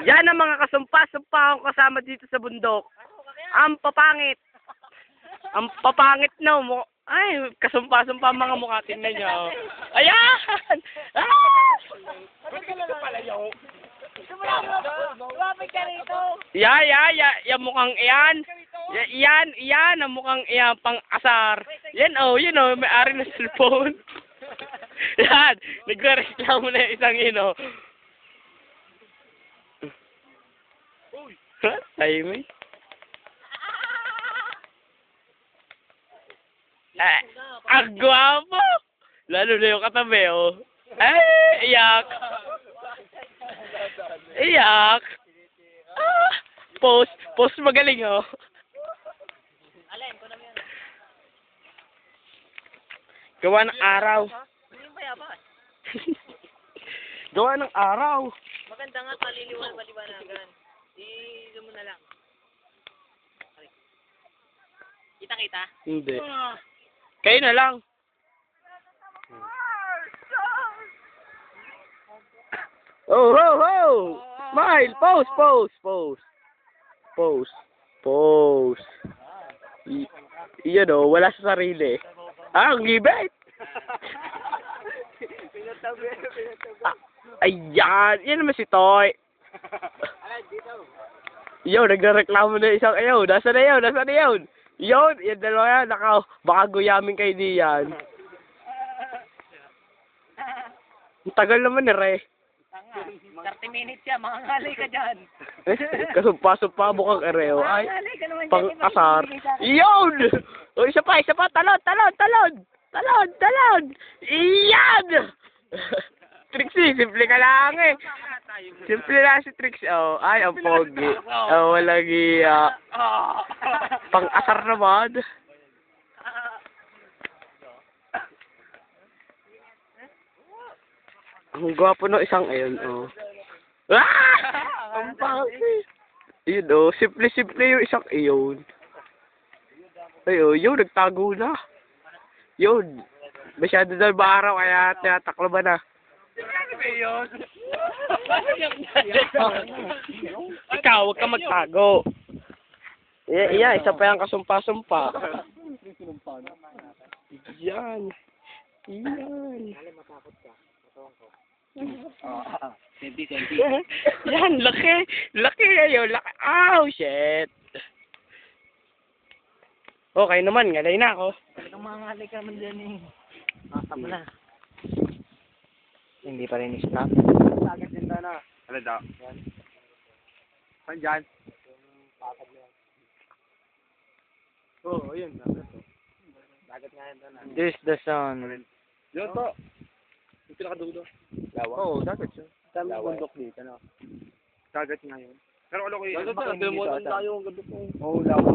Yan ang mga kasumpa-sumpa akong kasama dito sa bundok. Ang papangit. Ang papangit na ay, kasumpa-sumpa ang mga mukha. Tingnan nyo. Ayan! Ah! Lumapit ka rito. Yan mukhang iyan. Yan ang mukhang iyan pang asar. Yan may-ari ng cellphone. Yan, nagreklamo na yung isang Tayo mo. Ang gwapo! Lalo na yung katabi, oh. Ay, iyak! Iyak! Ah, post magaling, oh. Alin, ko na yan. Gawa ng araw. Hindi mo bayabas. Gawa ng araw. Maganda nga, paliliwan-paliwanagan. I-zoom mo na lang. Okay. Kita-kita? Hindi. Kayo na lang. Oh, ho, ho! Smile! Pose! Iyan o, wala sa sarili. Ang gibet! Ayan! Yan naman si Toy. Yo, nagreklamo na isang ayaw. Nasaan na yun? Yun, yung dalawa yan, baka guyamin kayo diyan. Ang tagal naman re. 30 minutes yan, mangangalay ka dyan. Kasumpa-sumpa mukhang ereo. Ay, Mangangalay ka naman pang-asar. Yun! O, isa pa, talon! Iyan! Trixie, simple ka lang eh. Simple lang si Trixie. Oh, ay, ang pogi. Oh, walang iya. Pang-asar naman. Ang gwapo no isang ayon, oh. Ah! Ang pangit. Yun, oh. Simple yung isang iyon. Ay, oh, yun, nagtago na. Yun. Masyado daw ba-araw, kaya tinataklo ba na? Ikaw, huwag ka magtago. Iya, isa pa yung kasumpa-sumpa. Yan. Yan, laki. Laki ayo. Ow, shit. Okay naman, ngalay na ako. Talagang mangangalay ka naman dyan eh. Nakasap na. Hindi pa rin i-stop. Agad din na. Ano daw? Saan dyan? Oo, yun. Dagat nga yan doon. This is the sun. Yun to. Yung pinakadulo. Lawa? Oo, dagat siya. Dami bundok dito, no? Dagat nga yun. Pero alam ko yun. Dagat na, tayo ang ganda po. Oo, lawa.